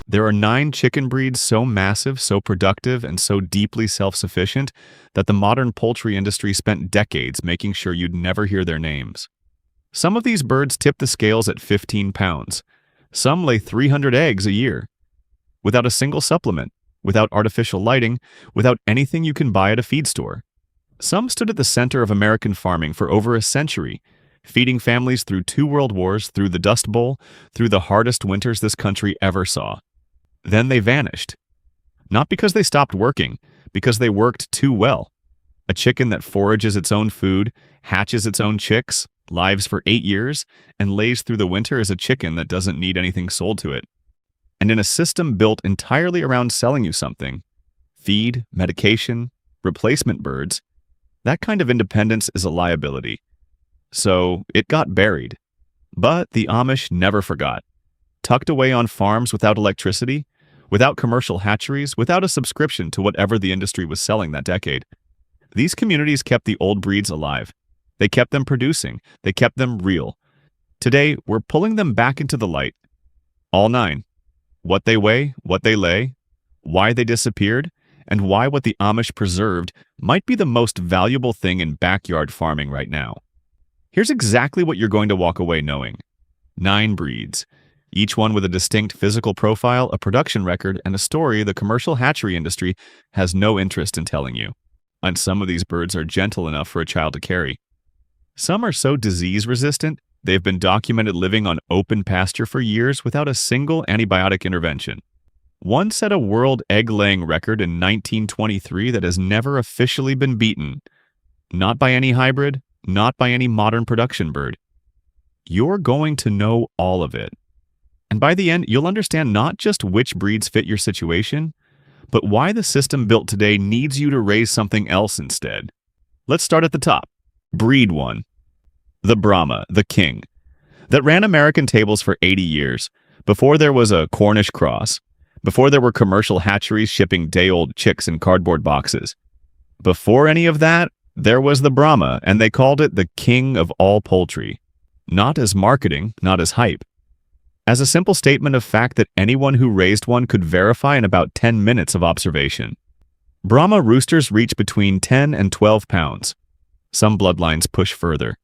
There are 9 chicken breeds so massive, so productive, and so deeply self-sufficient that the modern poultry industry spent decades making sure you'd never hear their names. Some of these birds tip the scales at 15 pounds. Some lay 300 eggs a year. Without a single supplement, without artificial lighting, without anything you can buy at a feed store. Some stood at the center of American farming for over a century, feeding families through 2 world wars, through the Dust Bowl, through the hardest winters this country ever saw. Then they vanished. Not because they stopped working, because they worked too well. A chicken that forages its own food, hatches its own chicks, lives for 8 years, and lays through the winter is a chicken that doesn't need anything sold to it. And in a system built entirely around selling you something, feed, medication, replacement birds, that kind of independence is a liability. So it got buried. But the Amish never forgot. Tucked away on farms without electricity, without commercial hatcheries, without a subscription to whatever the industry was selling that decade. These communities kept the old breeds alive. They kept them producing. They kept them real. Today, we're pulling them back into the light. All 9. What they weigh, what they lay, why they disappeared, and why what the Amish preserved might be the most valuable thing in backyard farming right now. Here's exactly what you're going to walk away knowing. 9 breeds. Each one with a distinct physical profile, a production record, and a story the commercial hatchery industry has no interest in telling you. And some of these birds are gentle enough for a child to carry. Some are so disease-resistant, they've been documented living on open pasture for years without a single antibiotic intervention. One set a world egg-laying record in 1923 that has never officially been beaten. Not by any hybrid, not by any modern production bird. You're going to know all of it. And by the end, you'll understand not just which breeds fit your situation, but why the system built today needs you to raise something else instead. Let's start at the top. Breed 1. The Brahma, the king, that ran American tables for 80 years, before there was a Cornish cross, before there were commercial hatcheries shipping day-old chicks in cardboard boxes. Before any of that, there was the Brahma, and they called it the king of all poultry. Not as marketing, not as hype. As a simple statement of fact that anyone who raised one could verify in about 10 minutes of observation. Brahma roosters reach between 10 and 12 pounds. Some bloodlines push further.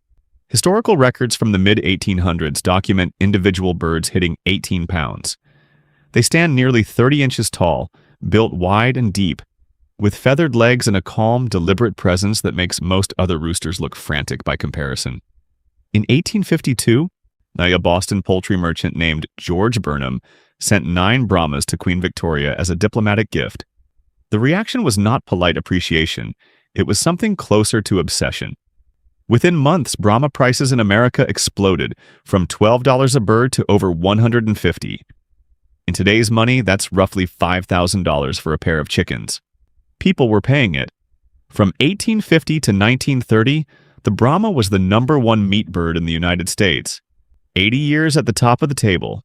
Historical records from the mid-1800s document individual birds hitting 18 pounds. They stand nearly 30 inches tall, built wide and deep, with feathered legs and a calm, deliberate presence that makes most other roosters look frantic by comparison. In 1852, a Boston poultry merchant named George Burnham sent 9 Brahmas to Queen Victoria as a diplomatic gift. The reaction was not polite appreciation. It was something closer to obsession. Within months, Brahma prices in America exploded, from $12 a bird to over $150. In today's money, that's roughly $5,000 for a pair of chickens. People were paying it. From 1850 to 1930, the Brahma was the #1 meat bird in the United States. 80 years at the top of the table.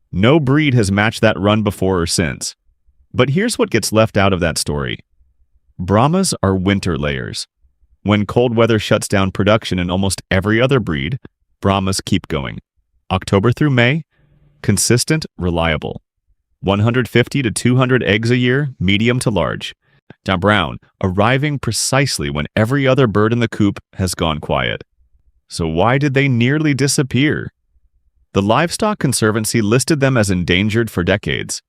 No breed has matched that run before or since. But here's what gets left out of that story. Brahmas are winter layers. When cold weather shuts down production in almost every other breed, Brahmas keep going. October through May, consistent, reliable. 150 to 200 eggs a year, medium to large. Now brown, arriving precisely when every other bird in the coop has gone quiet. So why did they nearly disappear? The Livestock Conservancy listed them as endangered for decades.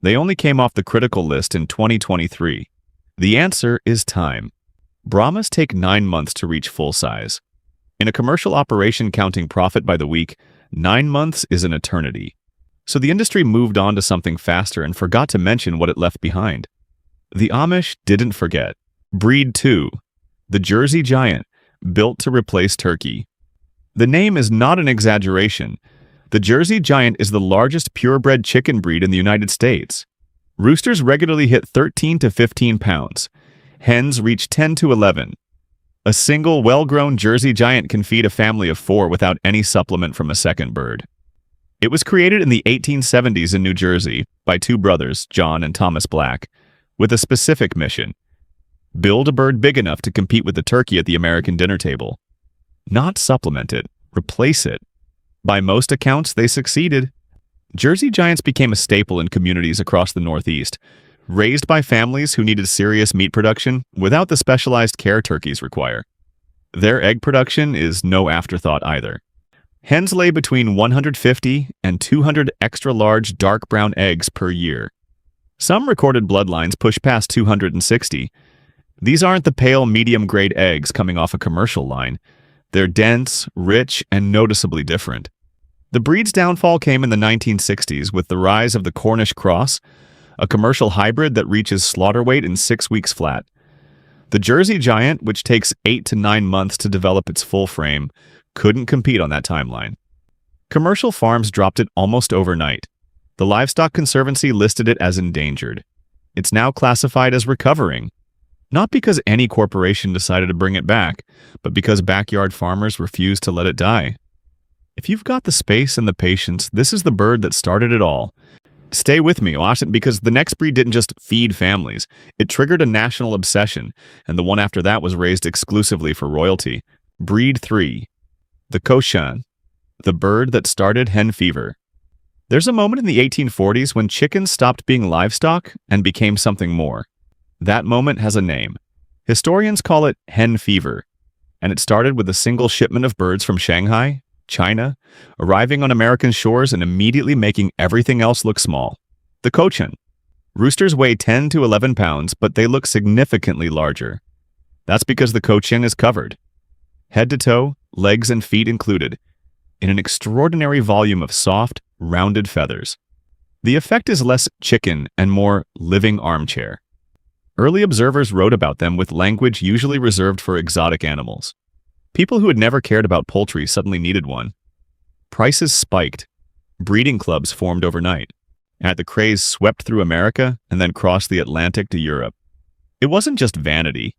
They only came off the critical list in 2023. The answer is time. Brahmas take 9 months to reach full size. In a commercial operation counting profit by the week, 9 months is an eternity. So the industry moved on to something faster and forgot to mention what it left behind. The Amish didn't forget. Breed 2, the Jersey Giant, built to replace turkey. The name is not an exaggeration. The Jersey Giant is the largest purebred chicken breed in the United States. Roosters regularly hit 13 to 15 pounds. Hens reach 10 to 11. A single well-grown Jersey Giant can feed a family of 4 without any supplement from a second bird. It was created in the 1870s in New Jersey by 2 brothers, John and Thomas Black, with a specific mission: build a bird big enough to compete with the turkey at the American dinner table. Not supplement it, replace it. By most accounts, they succeeded. Jersey Giants became a staple in communities across the Northeast, raised by families who needed serious meat production without the specialized care turkeys require. Their egg production is no afterthought either. Hens lay between 150 and 200 extra-large dark brown eggs per year. Some recorded bloodlines push past 260. These aren't the pale medium-grade eggs coming off a commercial line. They're dense, rich, and noticeably different. The breed's downfall came in the 1960s with the rise of the Cornish cross, a commercial hybrid that reaches slaughter weight in 6 weeks flat. The Jersey Giant, which takes 8 to 9 months to develop its full frame, couldn't compete on that timeline. Commercial farms dropped it almost overnight. The Livestock Conservancy listed it as endangered. It's now classified as recovering, not because any corporation decided to bring it back, but because backyard farmers refused to let it die. If you've got the space and the patience, this is the bird that started it all. Stay with me, because the next breed didn't just feed families. It triggered a national obsession, and the one after that was raised exclusively for royalty. Breed 3. The Cochin, the bird that started hen fever. There's a moment in the 1840s when chickens stopped being livestock and became something more. That moment has a name. Historians call it hen fever, and it started with a single shipment of birds from Shanghai, China, arriving on American shores and immediately making everything else look small. The Cochin. Roosters weigh 10 to 11 pounds, but they look significantly larger. That's because the Cochin is covered, head to toe, legs and feet included, in an extraordinary volume of soft, rounded feathers. The effect is less chicken and more living armchair. Early observers wrote about them with language usually reserved for exotic animals. People who had never cared about poultry suddenly needed one. Prices spiked. Breeding clubs formed overnight. And the craze swept through America and then crossed the Atlantic to Europe. It wasn't just vanity.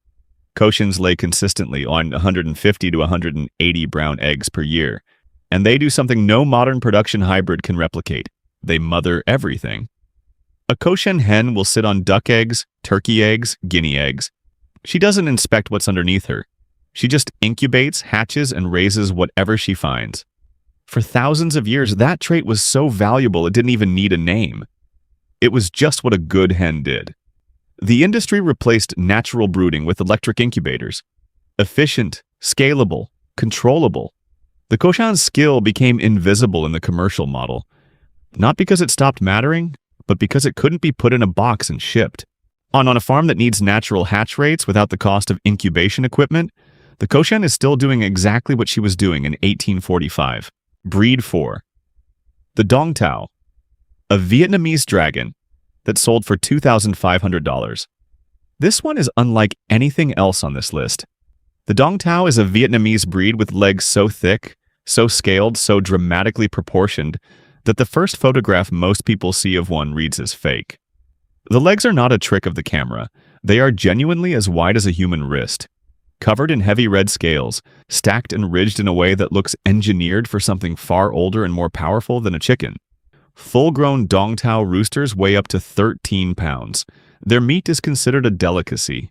Cochins lay consistently on 150 to 180 brown eggs per year, and they do something no modern production hybrid can replicate. They mother everything. A Cochin hen will sit on duck eggs, turkey eggs, guinea eggs. She doesn't inspect what's underneath her. She just incubates, hatches, and raises whatever she finds. For thousands of years, that trait was so valuable it didn't even need a name. It was just what a good hen did. The industry replaced natural brooding with electric incubators. Efficient, scalable, controllable. The Cochin's skill became invisible in the commercial model, not because it stopped mattering, but because it couldn't be put in a box and shipped. On a farm that needs natural hatch rates without the cost of incubation equipment, the Cochin is still doing exactly what she was doing in 1845. Breed 4. The Dong Tao, a Vietnamese dragon that sold for $2,500. This one is unlike anything else on this list. The Dong Tao is a Vietnamese breed with legs so thick, so scaled, so dramatically proportioned that the first photograph most people see of one reads as fake. The legs are not a trick of the camera. They are genuinely as wide as a human wrist, covered in heavy red scales, stacked and ridged in a way that looks engineered for something far older and more powerful than a chicken. Full-grown Dong Tao roosters weigh up to 13 pounds. Their meat is considered a delicacy.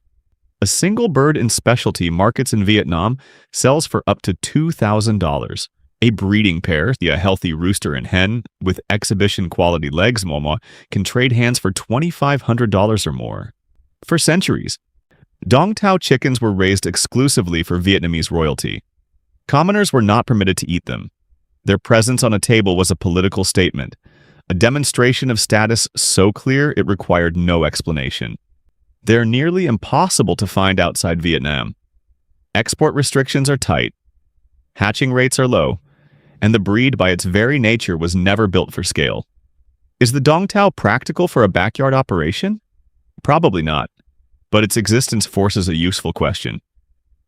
A single bird in specialty markets in Vietnam sells for up to $2,000. A breeding pair, a healthy rooster and hen, with exhibition-quality legs, can trade hands for $2,500 or more. For centuries, Dong Tao chickens were raised exclusively for Vietnamese royalty. Commoners were not permitted to eat them. Their presence on a table was a political statement, a demonstration of status so clear it required no explanation. They're nearly impossible to find outside Vietnam. Export restrictions are tight, hatching rates are low, and the breed by its very nature was never built for scale. Is the Dong Tao practical for a backyard operation? Probably not. But its existence forces a useful question.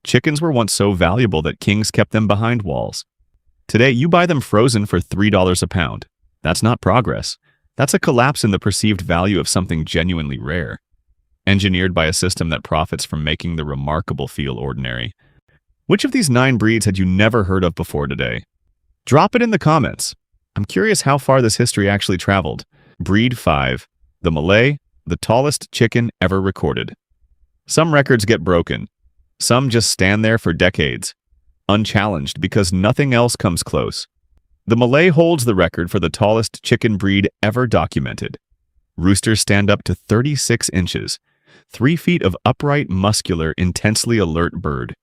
Chickens were once so valuable that kings kept them behind walls. Today, you buy them frozen for $3 a pound. That's not progress. That's a collapse in the perceived value of something genuinely rare, engineered by a system that profits from making the remarkable feel ordinary. Which of these 9 breeds had you never heard of before today? Drop it in the comments. I'm curious how far this history actually traveled. Breed 5. The Malay, the tallest chicken ever recorded. Some records get broken. Some just stand there for decades, unchallenged because nothing else comes close. The Malay holds the record for the tallest chicken breed ever documented. Roosters stand up to 36 inches, 3 feet of upright, muscular, intensely alert bird.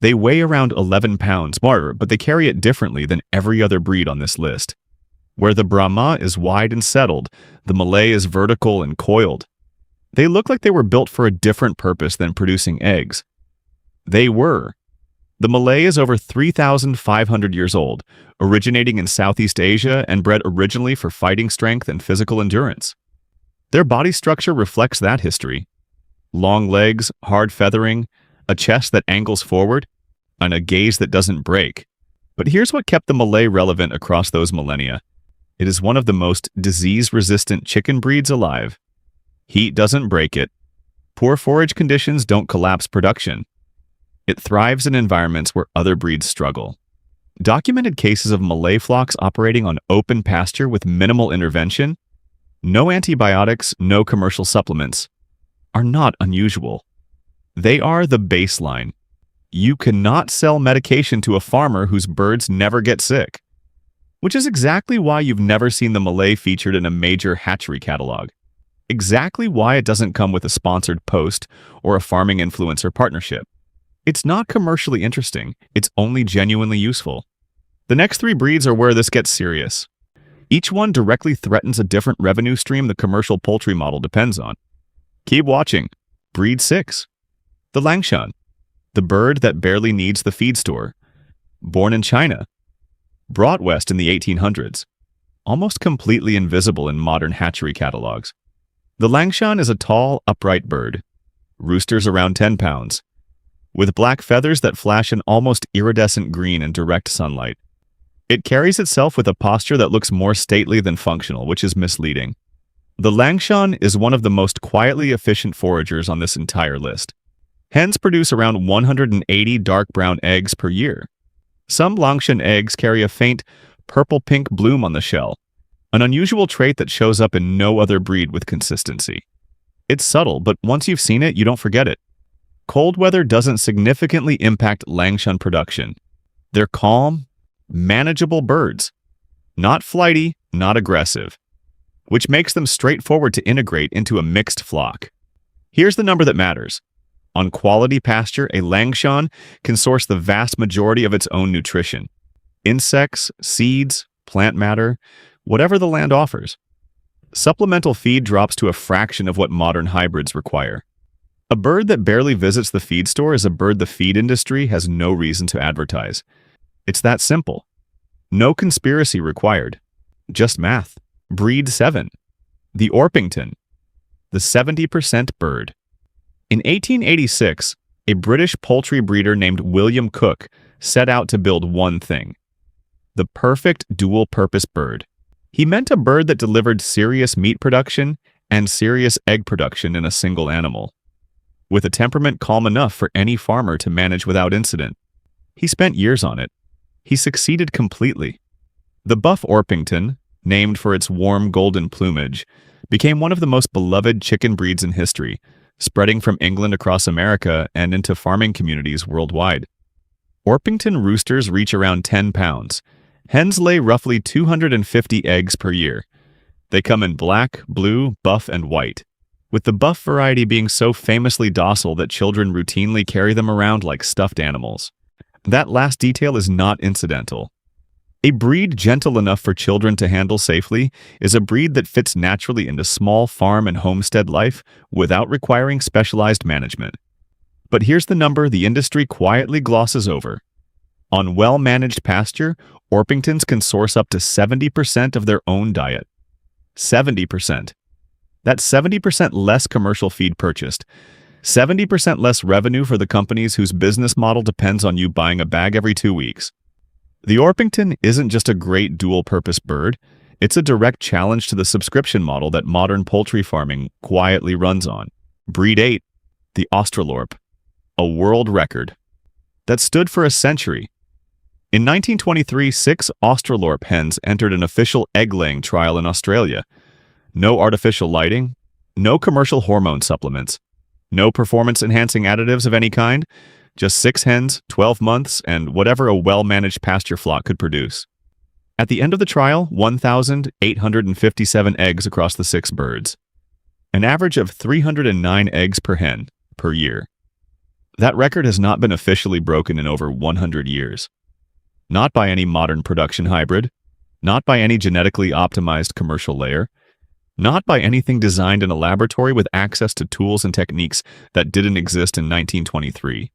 They weigh around 11 pounds more, but they carry it differently than every other breed on this list. Where the Brahma is wide and settled, the Malay is vertical and coiled. They look like they were built for a different purpose than producing eggs. They were. The Malay is over 3,500 years old, originating in Southeast Asia and bred originally for fighting strength and physical endurance. Their body structure reflects that history. Long legs, hard feathering, a chest that angles forward, and a gaze that doesn't break. But here's what kept the Malay relevant across those millennia. It is one of the most disease-resistant chicken breeds alive. Heat doesn't break it. Poor forage conditions don't collapse production. It thrives in environments where other breeds struggle. Documented cases of Malay flocks operating on open pasture with minimal intervention, no antibiotics, no commercial supplements, are not unusual. They are the baseline. You cannot sell medication to a farmer whose birds never get sick, which is exactly why you've never seen the Malay featured in a major hatchery catalog. Exactly why it doesn't come with a sponsored post or a farming influencer partnership. It's not commercially interesting, it's only genuinely useful. The next 3 breeds are where this gets serious. Each one directly threatens a different revenue stream the commercial poultry model depends on. Keep watching. Breed 6. The Langshan, the bird that barely needs the feed store. Born in China. Brought west in the 1800s. Almost completely invisible in modern hatchery catalogs. The Langshan is a tall, upright bird. Roosters around 10 pounds. With black feathers that flash an almost iridescent green in direct sunlight. It carries itself with a posture that looks more stately than functional, which is misleading. The Langshan is one of the most quietly efficient foragers on this entire list. Hens produce around 180 dark brown eggs per year. Some Langshan eggs carry a faint purple-pink bloom on the shell, an unusual trait that shows up in no other breed with consistency. It's subtle, but once you've seen it, you don't forget it. Cold weather doesn't significantly impact Langshan production. They're calm, manageable birds. Not flighty, not aggressive. Which makes them straightforward to integrate into a mixed flock. Here's the number that matters. On quality pasture, a Langshan can source the vast majority of its own nutrition. Insects, seeds, plant matter, whatever the land offers. Supplemental feed drops to a fraction of what modern hybrids require. A bird that barely visits the feed store is a bird the feed industry has no reason to advertise. It's that simple. No conspiracy required. Just math. Breed 7. The Orpington. The 70% bird. In 1886, a British poultry breeder named William Cook set out to build one thing. The perfect dual-purpose bird. He meant a bird that delivered serious meat production and serious egg production in a single animal. With a temperament calm enough for any farmer to manage without incident. He spent years on it. He succeeded completely. The buff Orpington, named for its warm golden plumage, became one of the most beloved chicken breeds in history, spreading from England across America and into farming communities worldwide. Orpington roosters reach around 10 pounds. Hens lay roughly 250 eggs per year. They come in black, blue, buff, and white, with the buff variety being so famously docile that children routinely carry them around like stuffed animals. That last detail is not incidental. A breed gentle enough for children to handle safely is a breed that fits naturally into small farm and homestead life without requiring specialized management. But here's the number the industry quietly glosses over. On well-managed pasture, Orpingtons can source up to 70% of their own diet. 70%. That's 70% less commercial feed purchased, 70% less revenue for the companies whose business model depends on you buying a bag every 2 weeks. The Orpington isn't just a great dual-purpose bird, it's a direct challenge to the subscription model that modern poultry farming quietly runs on. Breed 8, the Australorp, a world record that stood for a century. In 1923, 6 Australorp hens entered an official egg-laying trial in Australia. No artificial lighting, no commercial hormone supplements, no performance-enhancing additives of any kind, just 6 hens, 12 months, and whatever a well-managed pasture flock could produce. At the end of the trial, 1,857 eggs across the 6 birds. An average of 309 eggs per hen per year. That record has not been officially broken in over 100 years. Not by any modern production hybrid, not by any genetically optimized commercial layer, not by anything designed in a laboratory with access to tools and techniques that didn't exist in 1923.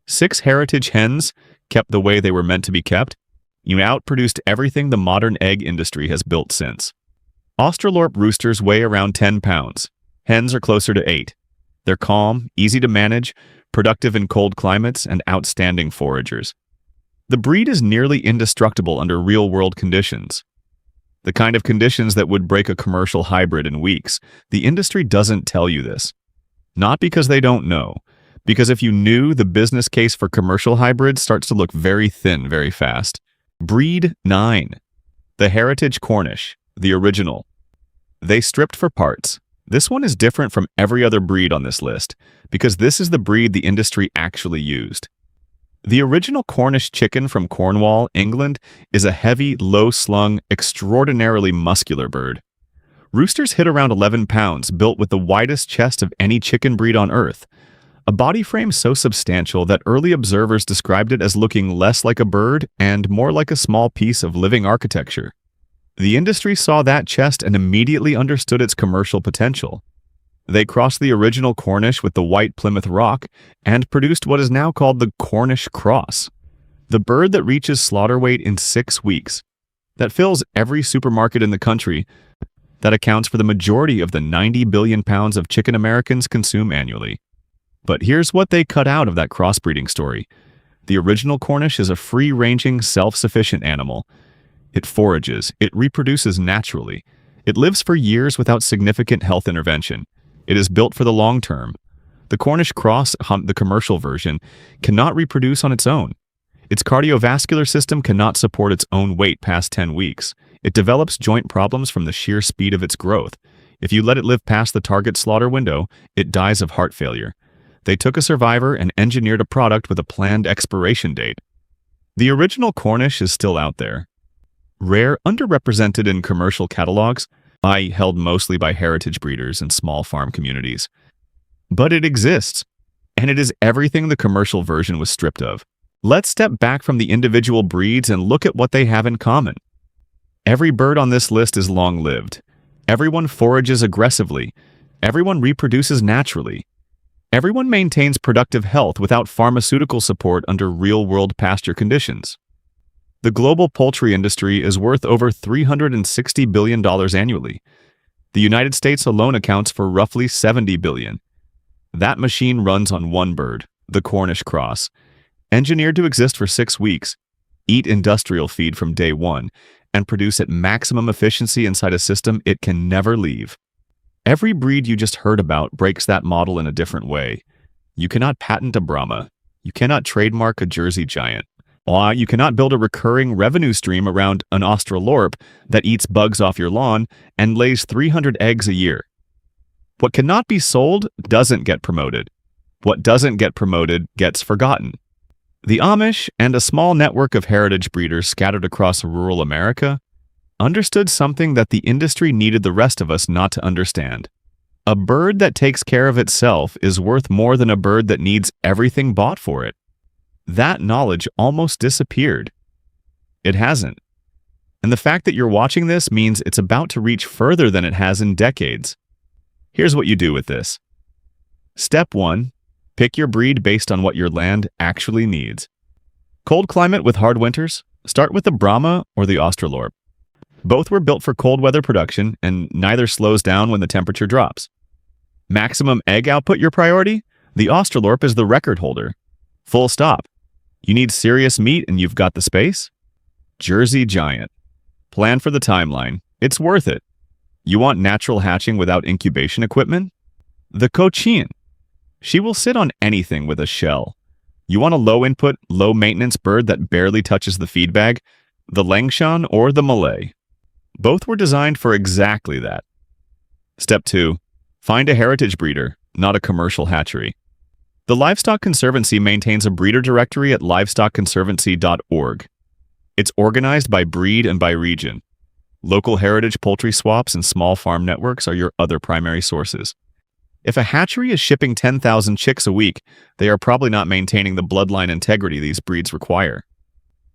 6 heritage hens, kept the way they were meant to be kept, you outproduced everything the modern egg industry has built since. Australorp roosters weigh around 10 pounds. Hens are closer to 8. They're calm, easy to manage, productive in cold climates, and outstanding foragers. The breed is nearly indestructible under real-world conditions. The kind of conditions that would break a commercial hybrid in weeks. The industry doesn't tell you this. Not because they don't know, because if you knew, the business case for commercial hybrids starts to look very thin very fast. Breed 9. The heritage Cornish, the original. They stripped for parts. This one is different from every other breed on this list, because this is the breed the industry actually used. The original Cornish chicken from Cornwall, England, is a heavy, low-slung, extraordinarily muscular bird. Roosters hit around 11 pounds, built with the widest chest of any chicken breed on Earth. A body frame so substantial that early observers described it as looking less like a bird and more like a small piece of living architecture. The industry saw that chest and immediately understood its commercial potential. They crossed the original Cornish with the white Plymouth Rock and produced what is now called the Cornish Cross, the bird that reaches slaughter weight in 6 weeks, that fills every supermarket in the country, that accounts for the majority of the 90 billion pounds of chicken Americans consume annually. But here's what they cut out of that crossbreeding story. The original Cornish is a free-ranging, self-sufficient animal. It forages, it reproduces naturally, it lives for years without significant health intervention. It is built for the long term. The Cornish Cross, the commercial version, cannot reproduce on its own. Its cardiovascular system cannot support its own weight past 10 weeks. It develops joint problems from the sheer speed of its growth. If you let it live past the target slaughter window, it dies of heart failure. They took a survivor and engineered a product with a planned expiration date. The original Cornish is still out there. Rare, underrepresented in commercial catalogs, held mostly by heritage breeders and small farm communities. But it exists, and it is everything the commercial version was stripped of. Let's step back from the individual breeds and look at what they have in common. Every bird on this list is long-lived. Everyone forages aggressively. Everyone reproduces naturally. Everyone maintains productive health without pharmaceutical support under real-world pasture conditions. The global poultry industry is worth over $360 billion annually. The United States alone accounts for roughly $70 billion. That machine runs on one bird, the Cornish Cross, engineered to exist for 6 weeks, eat industrial feed from day one, and produce at maximum efficiency inside a system it can never leave. Every breed you just heard about breaks that model in a different way. You cannot patent a Brahma. You cannot trademark a Jersey Giant. You cannot build a recurring revenue stream around an Australorp that eats bugs off your lawn and lays 300 eggs a year. What cannot be sold doesn't get promoted. What doesn't get promoted gets forgotten. The Amish and a small network of heritage breeders scattered across rural America understood something that the industry needed the rest of us not to understand. A bird that takes care of itself is worth more than a bird that needs everything bought for it. That knowledge almost disappeared. It hasn't. And the fact that you're watching this means it's about to reach further than it has in decades. Here's what you do with this. Step 1. Pick your breed based on what your land actually needs. Cold climate with hard winters? Start with the Brahma or the Australorp. Both were built for cold weather production, and neither slows down when the temperature drops. Maximum egg output your priority? The Australorp is the record holder. Full stop. You need serious meat and you've got the space? Jersey Giant. Plan for the timeline. It's worth it. You want natural hatching without incubation equipment? The Cochin. She will sit on anything with a shell. You want a low-input, low-maintenance bird that barely touches the feed bag? The Langshan or the Malay. Both were designed for exactly that. Step 2. Find a heritage breeder, not a commercial hatchery. The Livestock Conservancy maintains a breeder directory at livestockconservancy.org. It's organized by breed and by region. Local heritage poultry swaps and small farm networks are your other primary sources. If a hatchery is shipping 10,000 chicks a week, they are probably not maintaining the bloodline integrity these breeds require.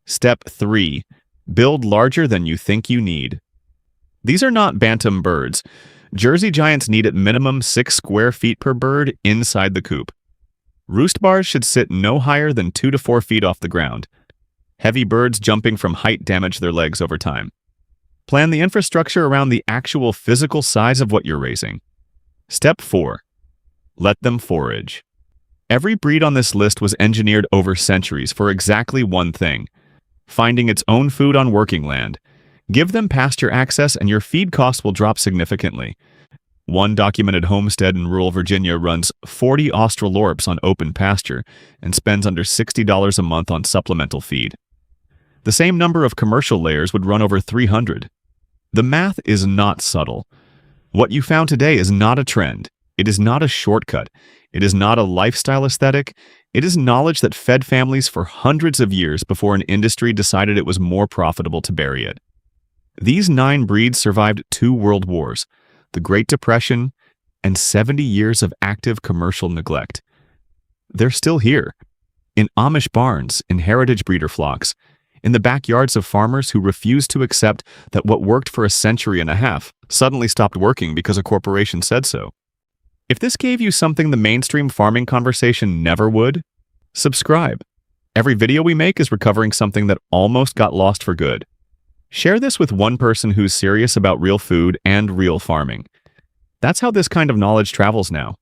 Step 3. Build larger than you think you need. These are not bantam birds. Jersey Giants need at minimum 6 square feet per bird inside the coop. Roost bars should sit no higher than 2 to 4 feet off the ground. Heavy birds jumping from height damage their legs over time. Plan the infrastructure around the actual physical size of what you're raising. Step 4. Let them forage. Every breed on this list was engineered over centuries for exactly one thing: finding its own food on working land. Give them pasture access and your feed costs will drop significantly. One documented homestead in rural Virginia runs 40 Australorps on open pasture and spends under $60 a month on supplemental feed. The same number of commercial layers would run over 300. The math is not subtle. What you found today is not a trend. It is not a shortcut. It is not a lifestyle aesthetic. It is knowledge that fed families for hundreds of years before an industry decided it was more profitable to bury it. These 9 breeds survived 2 world wars, the Great Depression, and 70 years of active commercial neglect. They're still here, in Amish barns, in heritage breeder flocks, in the backyards of farmers who refused to accept that what worked for a century and a half suddenly stopped working because a corporation said so. If this gave you something the mainstream farming conversation never would, subscribe. Every video we make is recovering something that almost got lost for good. Share this with one person who's serious about real food and real farming. That's how this kind of knowledge travels now.